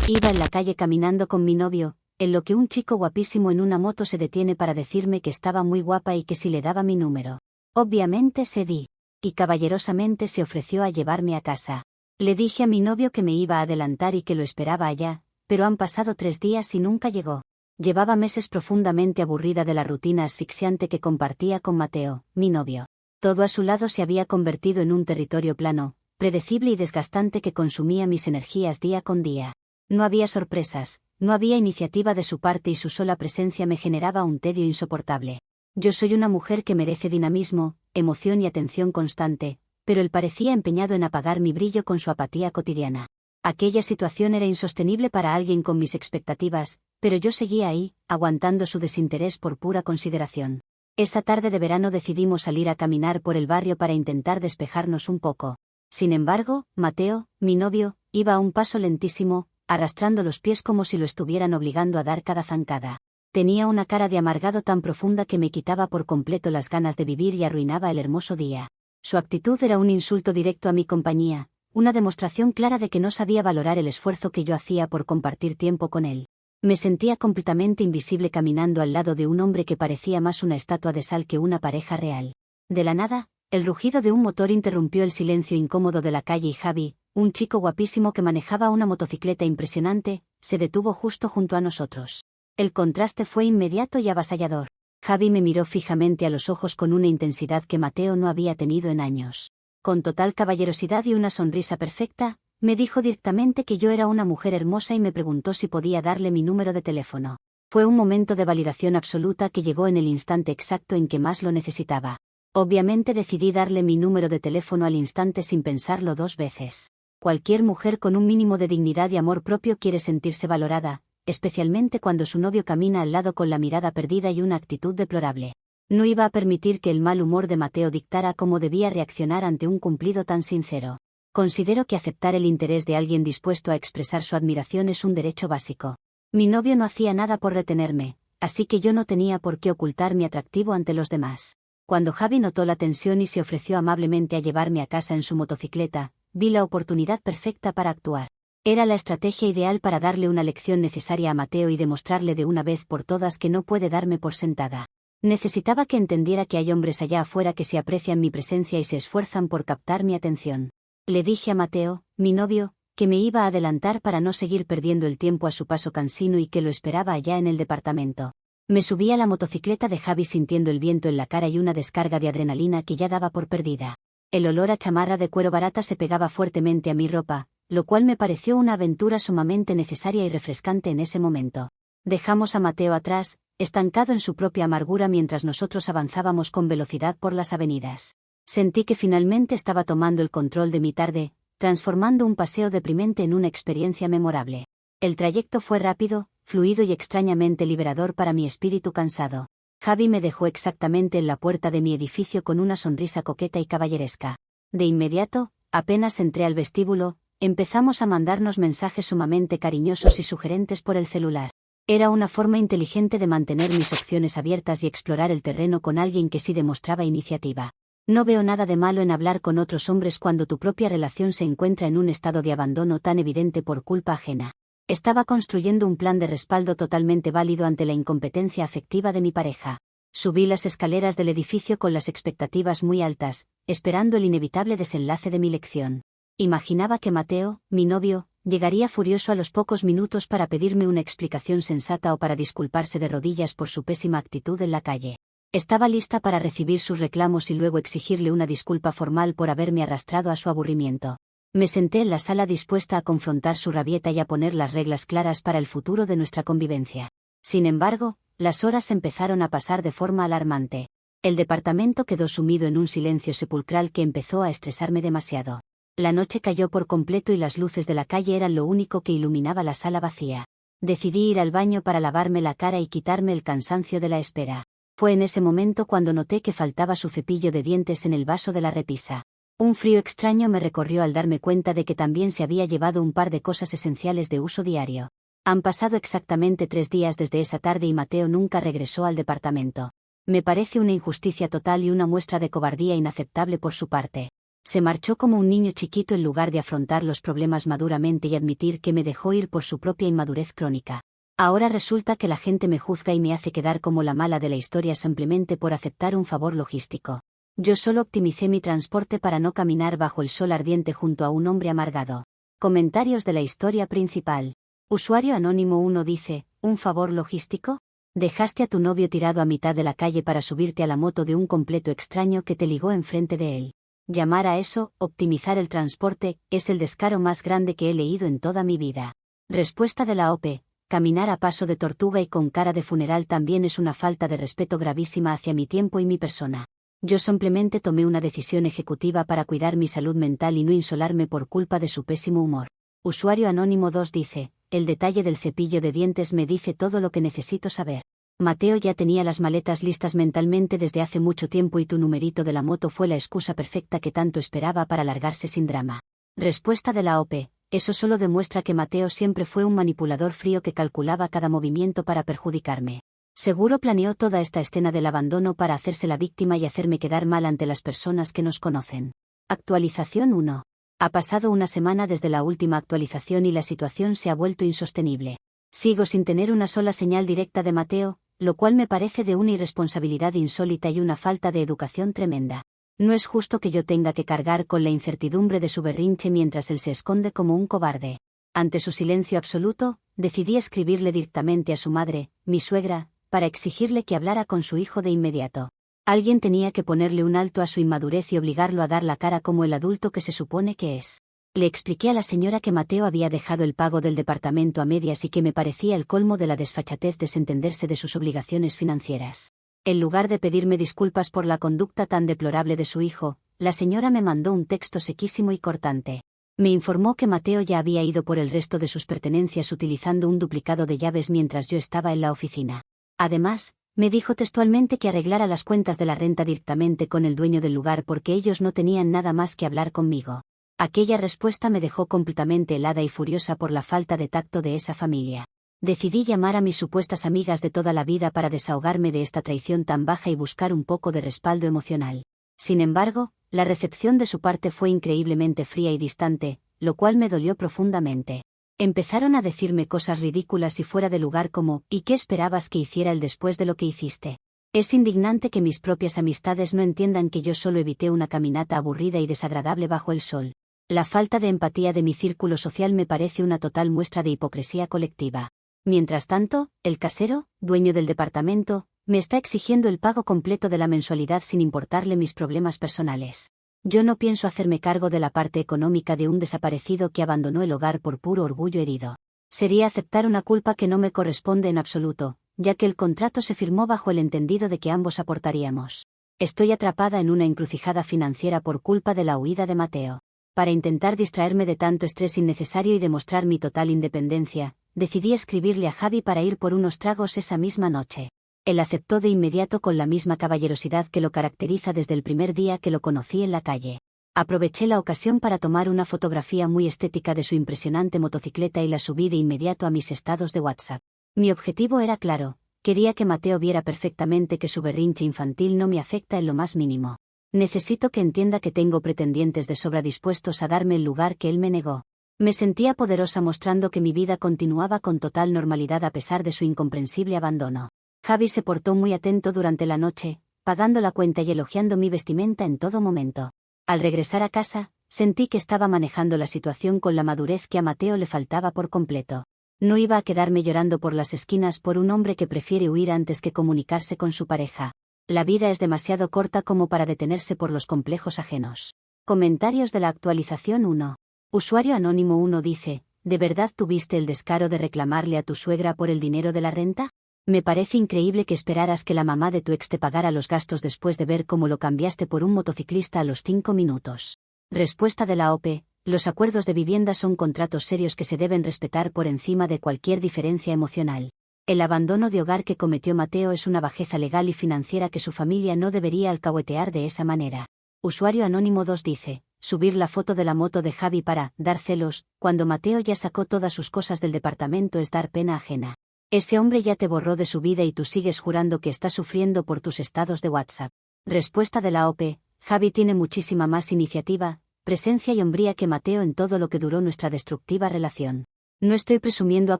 Iba en la calle caminando con mi novio, en lo que un chico guapísimo en una moto se detiene para decirme que estaba muy guapa y que si le daba mi número. Obviamente cedí. Y caballerosamente se ofreció a llevarme a casa. Le dije a mi novio que me iba a adelantar y que lo esperaba allá, pero han pasado 3 días y nunca llegó. Llevaba meses profundamente aburrida de la rutina asfixiante que compartía con Mateo, mi novio. Todo a su lado se había convertido en un territorio plano, predecible y desgastante que consumía mis energías día con día. No había sorpresas, no había iniciativa de su parte y su sola presencia me generaba un tedio insoportable. Yo soy una mujer que merece dinamismo, emoción y atención constante, pero él parecía empeñado en apagar mi brillo con su apatía cotidiana. Aquella situación era insostenible para alguien con mis expectativas, pero yo seguía ahí, aguantando su desinterés por pura consideración. Esa tarde de verano decidimos salir a caminar por el barrio para intentar despejarnos un poco. Sin embargo, Mateo, mi novio, iba a un paso lentísimo, arrastrando los pies como si lo estuvieran obligando a dar cada zancada. Tenía una cara de amargado tan profunda que me quitaba por completo las ganas de vivir y arruinaba el hermoso día. Su actitud era un insulto directo a mi compañía, una demostración clara de que no sabía valorar el esfuerzo que yo hacía por compartir tiempo con él. Me sentía completamente invisible caminando al lado de un hombre que parecía más una estatua de sal que una pareja real. De la nada, el rugido de un motor interrumpió el silencio incómodo de la calle y Javi, un chico guapísimo que manejaba una motocicleta impresionante, se detuvo justo junto a nosotros. El contraste fue inmediato y avasallador. Javi me miró fijamente a los ojos con una intensidad que Mateo no había tenido en años. Con total caballerosidad y una sonrisa perfecta, me dijo directamente que yo era una mujer hermosa y me preguntó si podía darle mi número de teléfono. Fue un momento de validación absoluta que llegó en el instante exacto en que más lo necesitaba. Obviamente decidí darle mi número de teléfono al instante sin pensarlo 2 veces. Cualquier mujer con un mínimo de dignidad y amor propio quiere sentirse valorada, especialmente cuando su novio camina al lado con la mirada perdida y una actitud deplorable. No iba a permitir que el mal humor de Mateo dictara cómo debía reaccionar ante un cumplido tan sincero. Considero que aceptar el interés de alguien dispuesto a expresar su admiración es un derecho básico. Mi novio no hacía nada por retenerme, así que yo no tenía por qué ocultar mi atractivo ante los demás. Cuando Javi notó la tensión y se ofreció amablemente a llevarme a casa en su motocicleta, vi la oportunidad perfecta para actuar. Era la estrategia ideal para darle una lección necesaria a Mateo y demostrarle de una vez por todas que no puede darme por sentada. Necesitaba que entendiera que hay hombres allá afuera que se aprecian mi presencia y se esfuerzan por captar mi atención. Le dije a Mateo, mi novio, que me iba a adelantar para no seguir perdiendo el tiempo a su paso cansino y que lo esperaba allá en el departamento. Me subí a la motocicleta de Javi sintiendo el viento en la cara y una descarga de adrenalina que ya daba por perdida. El olor a chamarra de cuero barata se pegaba fuertemente a mi ropa, lo cual me pareció una aventura sumamente necesaria y refrescante en ese momento. Dejamos a Mateo atrás, estancado en su propia amargura mientras nosotros avanzábamos con velocidad por las avenidas. Sentí que finalmente estaba tomando el control de mi tarde, transformando un paseo deprimente en una experiencia memorable. El trayecto fue rápido, fluido y extrañamente liberador para mi espíritu cansado. Javi me dejó exactamente en la puerta de mi edificio con una sonrisa coqueta y caballeresca. De inmediato, apenas entré al vestíbulo, empezamos a mandarnos mensajes sumamente cariñosos y sugerentes por el celular. Era una forma inteligente de mantener mis opciones abiertas y explorar el terreno con alguien que sí demostraba iniciativa. No veo nada de malo en hablar con otros hombres cuando tu propia relación se encuentra en un estado de abandono tan evidente por culpa ajena. Estaba construyendo un plan de respaldo totalmente válido ante la incompetencia afectiva de mi pareja. Subí las escaleras del edificio con las expectativas muy altas, esperando el inevitable desenlace de mi lección. Imaginaba que Mateo, mi novio, llegaría furioso a los pocos minutos para pedirme una explicación sensata o para disculparse de rodillas por su pésima actitud en la calle. Estaba lista para recibir sus reclamos y luego exigirle una disculpa formal por haberme arrastrado a su aburrimiento. Me senté en la sala dispuesta a confrontar su rabieta y a poner las reglas claras para el futuro de nuestra convivencia. Sin embargo, las horas empezaron a pasar de forma alarmante. El departamento quedó sumido en un silencio sepulcral que empezó a estresarme demasiado. La noche cayó por completo y las luces de la calle eran lo único que iluminaba la sala vacía. Decidí ir al baño para lavarme la cara y quitarme el cansancio de la espera. Fue en ese momento cuando noté que faltaba su cepillo de dientes en el vaso de la repisa. Un frío extraño me recorrió al darme cuenta de que también se había llevado un par de cosas esenciales de uso diario. Han pasado exactamente 3 días desde esa tarde y Mateo nunca regresó al departamento. Me parece una injusticia total y una muestra de cobardía inaceptable por su parte. Se marchó como un niño chiquito en lugar de afrontar los problemas maduramente y admitir que me dejó ir por su propia inmadurez crónica. Ahora resulta que la gente me juzga y me hace quedar como la mala de la historia simplemente por aceptar un favor logístico. Yo solo optimicé mi transporte para no caminar bajo el sol ardiente junto a un hombre amargado. Comentarios de la historia principal. Usuario anónimo 1 dice, ¿un favor logístico? Dejaste a tu novio tirado a mitad de la calle para subirte a la moto de un completo extraño que te ligó enfrente de él. Llamar a eso, optimizar el transporte, es el descaro más grande que he leído en toda mi vida. Respuesta de la OP. Caminar a paso de tortuga y con cara de funeral también es una falta de respeto gravísima hacia mi tiempo y mi persona. Yo simplemente tomé una decisión ejecutiva para cuidar mi salud mental y no insolarme por culpa de su pésimo humor. Usuario anónimo 2 dice, el detalle del cepillo de dientes me dice todo lo que necesito saber. Mateo ya tenía las maletas listas mentalmente desde hace mucho tiempo y tu numerito de la moto fue la excusa perfecta que tanto esperaba para largarse sin drama. Respuesta de la OP. Eso solo demuestra que Mateo siempre fue un manipulador frío que calculaba cada movimiento para perjudicarme. Seguro planeó toda esta escena del abandono para hacerse la víctima y hacerme quedar mal ante las personas que nos conocen. Actualización 1. Ha pasado una semana desde la última actualización y la situación se ha vuelto insostenible. Sigo sin tener una sola señal directa de Mateo, lo cual me parece de una irresponsabilidad insólita y una falta de educación tremenda. No es justo que yo tenga que cargar con la incertidumbre de su berrinche mientras él se esconde como un cobarde. Ante su silencio absoluto, decidí escribirle directamente a su madre, mi suegra, para exigirle que hablara con su hijo de inmediato. Alguien tenía que ponerle un alto a su inmadurez y obligarlo a dar la cara como el adulto que se supone que es. Le expliqué a la señora que Mateo había dejado el pago del departamento a medias y que me parecía el colmo de la desfachatez desentenderse de sus obligaciones financieras. En lugar de pedirme disculpas por la conducta tan deplorable de su hijo, la señora me mandó un texto sequísimo y cortante. Me informó que Mateo ya había ido por el resto de sus pertenencias utilizando un duplicado de llaves mientras yo estaba en la oficina. Además, me dijo textualmente que arreglara las cuentas de la renta directamente con el dueño del lugar porque ellos no tenían nada más que hablar conmigo. Aquella respuesta me dejó completamente helada y furiosa por la falta de tacto de esa familia. Decidí llamar a mis supuestas amigas de toda la vida para desahogarme de esta traición tan baja y buscar un poco de respaldo emocional. Sin embargo, la recepción de su parte fue increíblemente fría y distante, lo cual me dolió profundamente. Empezaron a decirme cosas ridículas y fuera de lugar como, ¿y qué esperabas que hiciera él después de lo que hiciste? Es indignante que mis propias amistades no entiendan que yo solo evité una caminata aburrida y desagradable bajo el sol. La falta de empatía de mi círculo social me parece una total muestra de hipocresía colectiva. Mientras tanto, el casero, dueño del departamento, me está exigiendo el pago completo de la mensualidad sin importarle mis problemas personales. Yo no pienso hacerme cargo de la parte económica de un desaparecido que abandonó el hogar por puro orgullo herido. Sería aceptar una culpa que no me corresponde en absoluto, ya que el contrato se firmó bajo el entendido de que ambos aportaríamos. Estoy atrapada en una encrucijada financiera por culpa de la huida de Mateo. Para intentar distraerme de tanto estrés innecesario y demostrar mi total independencia, decidí escribirle a Javi para ir por unos tragos esa misma noche. Él aceptó de inmediato con la misma caballerosidad que lo caracteriza desde el primer día que lo conocí en la calle. Aproveché la ocasión para tomar una fotografía muy estética de su impresionante motocicleta y la subí de inmediato a mis estados de WhatsApp. Mi objetivo era claro, quería que Mateo viera perfectamente que su berrinche infantil no me afecta en lo más mínimo. Necesito que entienda que tengo pretendientes de sobra dispuestos a darme el lugar que él me negó. Me sentía poderosa mostrando que mi vida continuaba con total normalidad a pesar de su incomprensible abandono. Javi se portó muy atento durante la noche, pagando la cuenta y elogiando mi vestimenta en todo momento. Al regresar a casa, sentí que estaba manejando la situación con la madurez que a Mateo le faltaba por completo. No iba a quedarme llorando por las esquinas por un hombre que prefiere huir antes que comunicarse con su pareja. La vida es demasiado corta como para detenerse por los complejos ajenos. Comentarios de la actualización 1. Usuario anónimo 1 dice, ¿de verdad tuviste el descaro de reclamarle a tu suegra por el dinero de la renta? Me parece increíble que esperaras que la mamá de tu ex te pagara los gastos después de ver cómo lo cambiaste por un motociclista a los 5 minutos. Respuesta de la OP. Los acuerdos de vivienda son contratos serios que se deben respetar por encima de cualquier diferencia emocional. El abandono de hogar que cometió Mateo es una bajeza legal y financiera que su familia no debería alcahuetear de esa manera. Usuario anónimo 2 dice, subir la foto de la moto de Javi para dar celos, cuando Mateo ya sacó todas sus cosas del departamento es dar pena ajena. Ese hombre ya te borró de su vida y tú sigues jurando que estás sufriendo por tus estados de WhatsApp. Respuesta de la OP. Javi tiene muchísima más iniciativa, presencia y hombría que Mateo en todo lo que duró nuestra destructiva relación. No estoy presumiendo a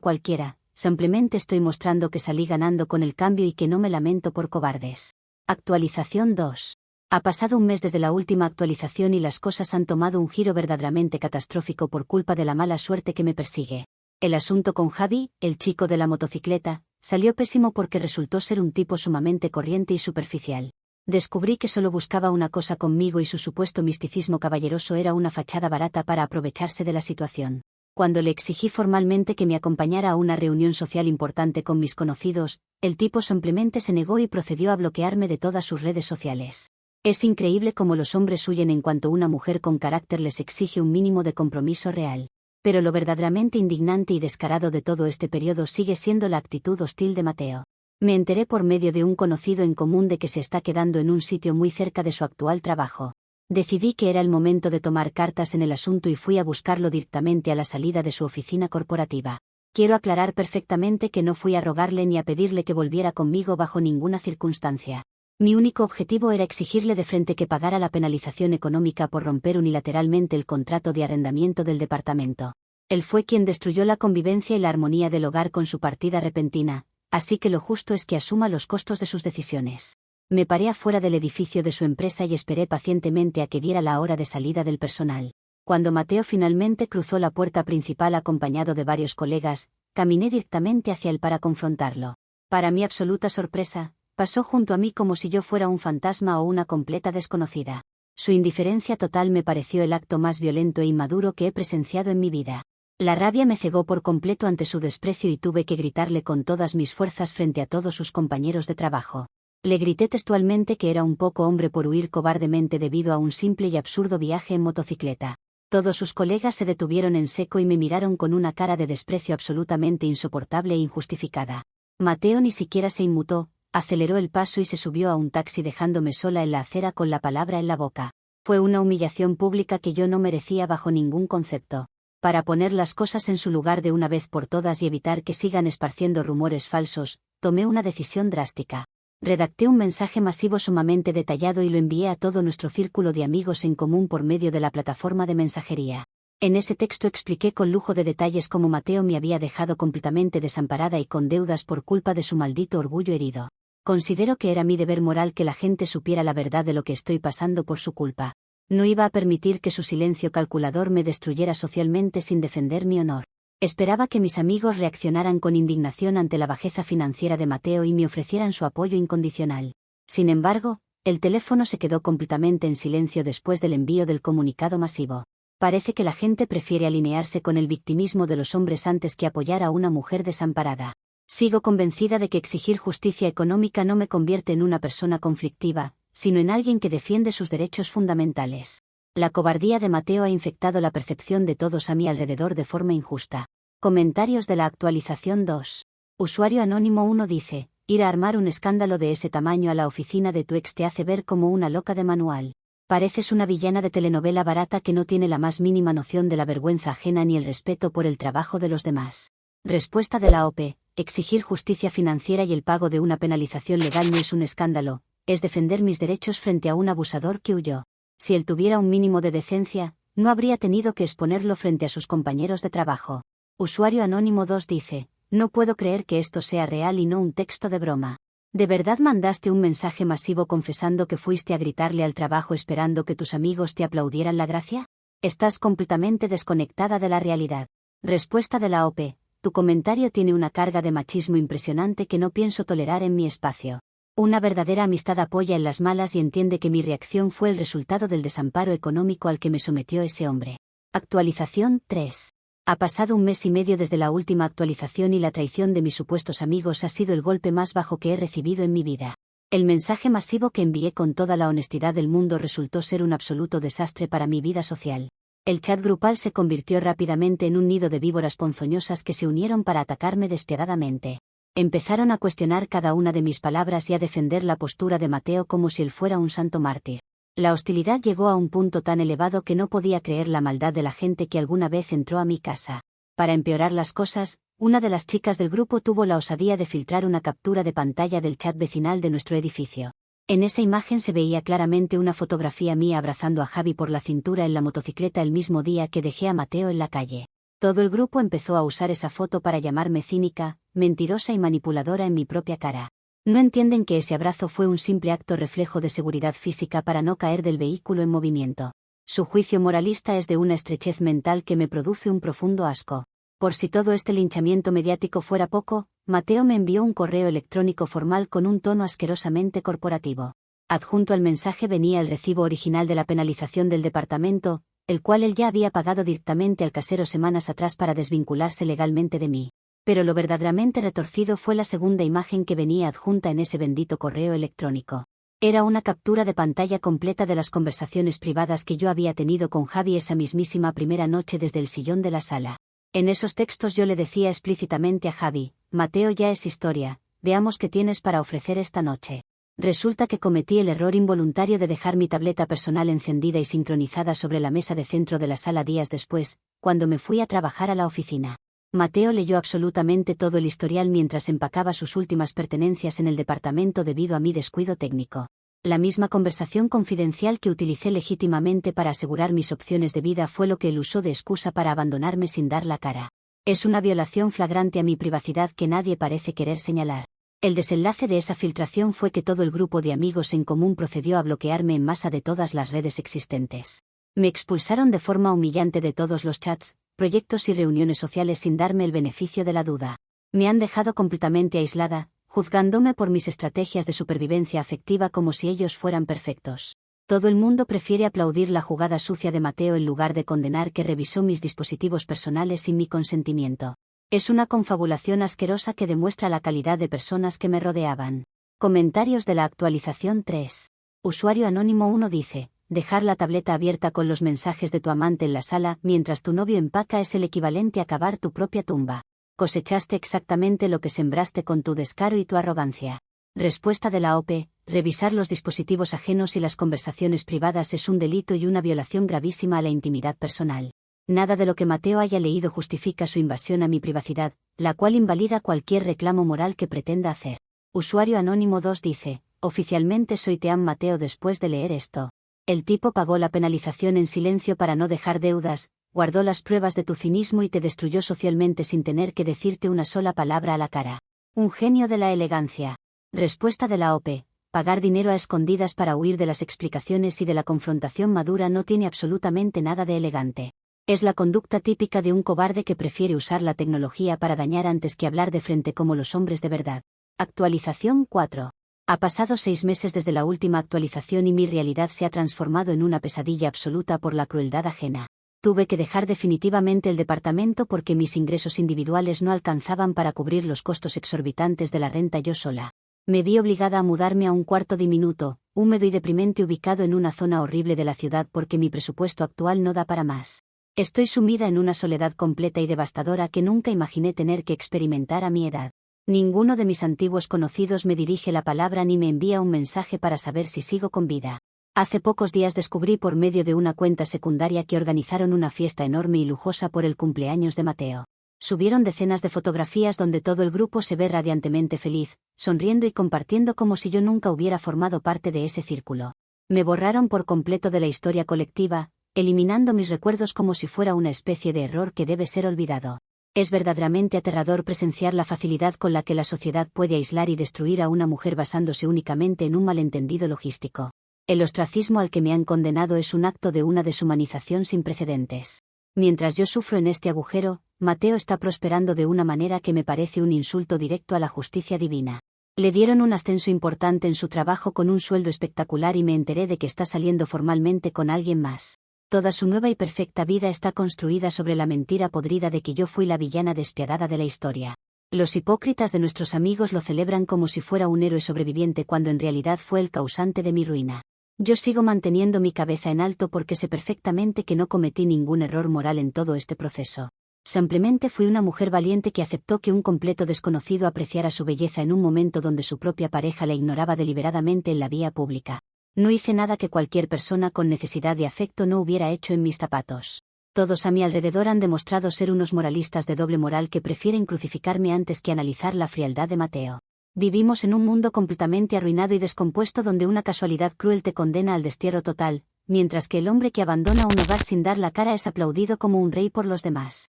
cualquiera, simplemente estoy mostrando que salí ganando con el cambio y que no me lamento por cobardes. Actualización 2. Ha pasado un mes desde la última actualización y las cosas han tomado un giro verdaderamente catastrófico por culpa de la mala suerte que me persigue. El asunto con Javi, el chico de la motocicleta, salió pésimo porque resultó ser un tipo sumamente corriente y superficial. Descubrí que solo buscaba una cosa conmigo y su supuesto misticismo caballeroso era una fachada barata para aprovecharse de la situación. Cuando le exigí formalmente que me acompañara a una reunión social importante con mis conocidos, el tipo simplemente se negó y procedió a bloquearme de todas sus redes sociales. Es increíble cómo los hombres huyen en cuanto una mujer con carácter les exige un mínimo de compromiso real. Pero lo verdaderamente indignante y descarado de todo este periodo sigue siendo la actitud hostil de Mateo. Me enteré por medio de un conocido en común de que se está quedando en un sitio muy cerca de su actual trabajo. Decidí que era el momento de tomar cartas en el asunto y fui a buscarlo directamente a la salida de su oficina corporativa. Quiero aclarar perfectamente que no fui a rogarle ni a pedirle que volviera conmigo bajo ninguna circunstancia. Mi único objetivo era exigirle de frente que pagara la penalización económica por romper unilateralmente el contrato de arrendamiento del departamento. Él fue quien destruyó la convivencia y la armonía del hogar con su partida repentina, así que lo justo es que asuma los costos de sus decisiones. Me paré afuera del edificio de su empresa y esperé pacientemente a que diera la hora de salida del personal. Cuando Mateo finalmente cruzó la puerta principal acompañado de varios colegas, caminé directamente hacia él para confrontarlo. Para mi absoluta sorpresa, pasó junto a mí como si yo fuera un fantasma o una completa desconocida. Su indiferencia total me pareció el acto más violento e inmaduro que he presenciado en mi vida. La rabia me cegó por completo ante su desprecio y tuve que gritarle con todas mis fuerzas frente a todos sus compañeros de trabajo. Le grité textualmente que era un poco hombre por huir cobardemente debido a un simple y absurdo viaje en motocicleta. Todos sus colegas se detuvieron en seco y me miraron con una cara de desprecio absolutamente insoportable e injustificada. Mateo ni siquiera se inmutó, aceleró el paso y se subió a un taxi dejándome sola en la acera con la palabra en la boca. Fue una humillación pública que yo no merecía bajo ningún concepto. Para poner las cosas en su lugar de una vez por todas y evitar que sigan esparciendo rumores falsos, tomé una decisión drástica. Redacté un mensaje masivo sumamente detallado y lo envié a todo nuestro círculo de amigos en común por medio de la plataforma de mensajería. En ese texto expliqué con lujo de detalles cómo Mateo me había dejado completamente desamparada y con deudas por culpa de su maldito orgullo herido. Considero que era mi deber moral que la gente supiera la verdad de lo que estoy pasando por su culpa. No iba a permitir que su silencio calculador me destruyera socialmente sin defender mi honor. Esperaba que mis amigos reaccionaran con indignación ante la bajeza financiera de Mateo y me ofrecieran su apoyo incondicional. Sin embargo, el teléfono se quedó completamente en silencio después del envío del comunicado masivo. Parece que la gente prefiere alinearse con el victimismo de los hombres antes que apoyar a una mujer desamparada. Sigo convencida de que exigir justicia económica no me convierte en una persona conflictiva, sino en alguien que defiende sus derechos fundamentales. La cobardía de Mateo ha infectado la percepción de todos a mi alrededor de forma injusta. Comentarios de la actualización 2. Usuario anónimo 1 dice, ir a armar un escándalo de ese tamaño a la oficina de tu ex te hace ver como una loca de manual. Pareces una villana de telenovela barata que no tiene la más mínima noción de la vergüenza ajena ni el respeto por el trabajo de los demás. Respuesta de la OP. Exigir justicia financiera y el pago de una penalización legal no es un escándalo, es defender mis derechos frente a un abusador que huyó. Si él tuviera un mínimo de decencia, no habría tenido que exponerlo frente a sus compañeros de trabajo. Usuario anónimo 2 dice, no puedo creer que esto sea real y no un texto de broma. ¿De verdad mandaste un mensaje masivo confesando que fuiste a gritarle al trabajo esperando que tus amigos te aplaudieran la gracia? Estás completamente desconectada de la realidad. Respuesta de la OP. Tu comentario tiene una carga de machismo impresionante que no pienso tolerar en mi espacio. Una verdadera amistad apoya en las malas y entiende que mi reacción fue el resultado del desamparo económico al que me sometió ese hombre. Actualización 3. Ha pasado un mes y medio desde la última actualización y la traición de mis supuestos amigos ha sido el golpe más bajo que he recibido en mi vida. El mensaje masivo que envié con toda la honestidad del mundo resultó ser un absoluto desastre para mi vida social. El chat grupal se convirtió rápidamente en un nido de víboras ponzoñosas que se unieron para atacarme despiadadamente. Empezaron a cuestionar cada una de mis palabras y a defender la postura de Mateo como si él fuera un santo mártir. La hostilidad llegó a un punto tan elevado que no podía creer la maldad de la gente que alguna vez entró a mi casa. Para empeorar las cosas, una de las chicas del grupo tuvo la osadía de filtrar una captura de pantalla del chat vecinal de nuestro edificio. En esa imagen se veía claramente una fotografía mía abrazando a Javi por la cintura en la motocicleta el mismo día que dejé a Mateo en la calle. Todo el grupo empezó a usar esa foto para llamarme cínica, mentirosa y manipuladora en mi propia cara. No entienden que ese abrazo fue un simple acto reflejo de seguridad física para no caer del vehículo en movimiento. Su juicio moralista es de una estrechez mental que me produce un profundo asco. Por si todo este linchamiento mediático fuera poco, Mateo me envió un correo electrónico formal con un tono asquerosamente corporativo. Adjunto al mensaje venía el recibo original de la penalización del departamento, el cual él ya había pagado directamente al casero semanas atrás para desvincularse legalmente de mí. Pero lo verdaderamente retorcido fue la segunda imagen que venía adjunta en ese bendito correo electrónico. Era una captura de pantalla completa de las conversaciones privadas que yo había tenido con Javi esa mismísima primera noche desde el sillón de la sala. En esos textos yo le decía explícitamente a Javi: Mateo ya es historia, veamos qué tienes para ofrecer esta noche. Resulta que cometí el error involuntario de dejar mi tableta personal encendida y sincronizada sobre la mesa de centro de la sala días después, cuando me fui a trabajar a la oficina. Mateo leyó absolutamente todo el historial mientras empacaba sus últimas pertenencias en el departamento debido a mi descuido técnico. La misma conversación confidencial que utilicé legítimamente para asegurar mis opciones de vida fue lo que él usó de excusa para abandonarme sin dar la cara. Es una violación flagrante a mi privacidad que nadie parece querer señalar. El desenlace de esa filtración fue que todo el grupo de amigos en común procedió a bloquearme en masa de todas las redes existentes. Me expulsaron de forma humillante de todos los chats, proyectos y reuniones sociales sin darme el beneficio de la duda. Me han dejado completamente aislada, juzgándome por mis estrategias de supervivencia afectiva como si ellos fueran perfectos. Todo el mundo prefiere aplaudir la jugada sucia de Mateo en lugar de condenar que revisó mis dispositivos personales sin mi consentimiento. Es una confabulación asquerosa que demuestra la calidad de personas que me rodeaban. Comentarios de la actualización 3. Usuario anónimo 1 dice: dejar la tableta abierta con los mensajes de tu amante en la sala mientras tu novio empaca es el equivalente a cavar tu propia tumba. Cosechaste exactamente lo que sembraste con tu descaro y tu arrogancia. Respuesta de la OP: revisar los dispositivos ajenos y las conversaciones privadas es un delito y una violación gravísima a la intimidad personal. Nada de lo que Mateo haya leído justifica su invasión a mi privacidad, la cual invalida cualquier reclamo moral que pretenda hacer. Usuario anónimo 2 dice: oficialmente soy Team Mateo después de leer esto. El tipo pagó la penalización en silencio para no dejar deudas, guardó las pruebas de tu cinismo y te destruyó socialmente sin tener que decirte una sola palabra a la cara. Un genio de la elegancia. Respuesta de la OP: pagar dinero a escondidas para huir de las explicaciones y de la confrontación madura no tiene absolutamente nada de elegante. Es la conducta típica de un cobarde que prefiere usar la tecnología para dañar antes que hablar de frente como los hombres de verdad. Actualización 4. Ha pasado 6 meses desde la última actualización y mi realidad se ha transformado en una pesadilla absoluta por la crueldad ajena. Tuve que dejar definitivamente el departamento porque mis ingresos individuales no alcanzaban para cubrir los costos exorbitantes de la renta yo sola. Me vi obligada a mudarme a un cuarto diminuto, húmedo y deprimente ubicado en una zona horrible de la ciudad porque mi presupuesto actual no da para más. Estoy sumida en una soledad completa y devastadora que nunca imaginé tener que experimentar a mi edad. Ninguno de mis antiguos conocidos me dirige la palabra ni me envía un mensaje para saber si sigo con vida. Hace pocos días descubrí por medio de una cuenta secundaria que organizaron una fiesta enorme y lujosa por el cumpleaños de Mateo. Subieron decenas de fotografías donde todo el grupo se ve radiantemente feliz, sonriendo y compartiendo como si yo nunca hubiera formado parte de ese círculo. Me borraron por completo de la historia colectiva, eliminando mis recuerdos como si fuera una especie de error que debe ser olvidado. Es verdaderamente aterrador presenciar la facilidad con la que la sociedad puede aislar y destruir a una mujer basándose únicamente en un malentendido logístico. El ostracismo al que me han condenado es un acto de una deshumanización sin precedentes. Mientras yo sufro en este agujero, Mateo está prosperando de una manera que me parece un insulto directo a la justicia divina. Le dieron un ascenso importante en su trabajo con un sueldo espectacular y me enteré de que está saliendo formalmente con alguien más. Toda su nueva y perfecta vida está construida sobre la mentira podrida de que yo fui la villana despiadada de la historia. Los hipócritas de nuestros amigos lo celebran como si fuera un héroe sobreviviente cuando en realidad fue el causante de mi ruina. Yo sigo manteniendo mi cabeza en alto porque sé perfectamente que no cometí ningún error moral en todo este proceso. Simplemente fui una mujer valiente que aceptó que un completo desconocido apreciara su belleza en un momento donde su propia pareja la ignoraba deliberadamente en la vía pública. No hice nada que cualquier persona con necesidad de afecto no hubiera hecho en mis zapatos. Todos a mi alrededor han demostrado ser unos moralistas de doble moral que prefieren crucificarme antes que analizar la frialdad de Mateo. Vivimos en un mundo completamente arruinado y descompuesto donde una casualidad cruel te condena al destierro total, mientras que el hombre que abandona un hogar sin dar la cara es aplaudido como un rey por los demás.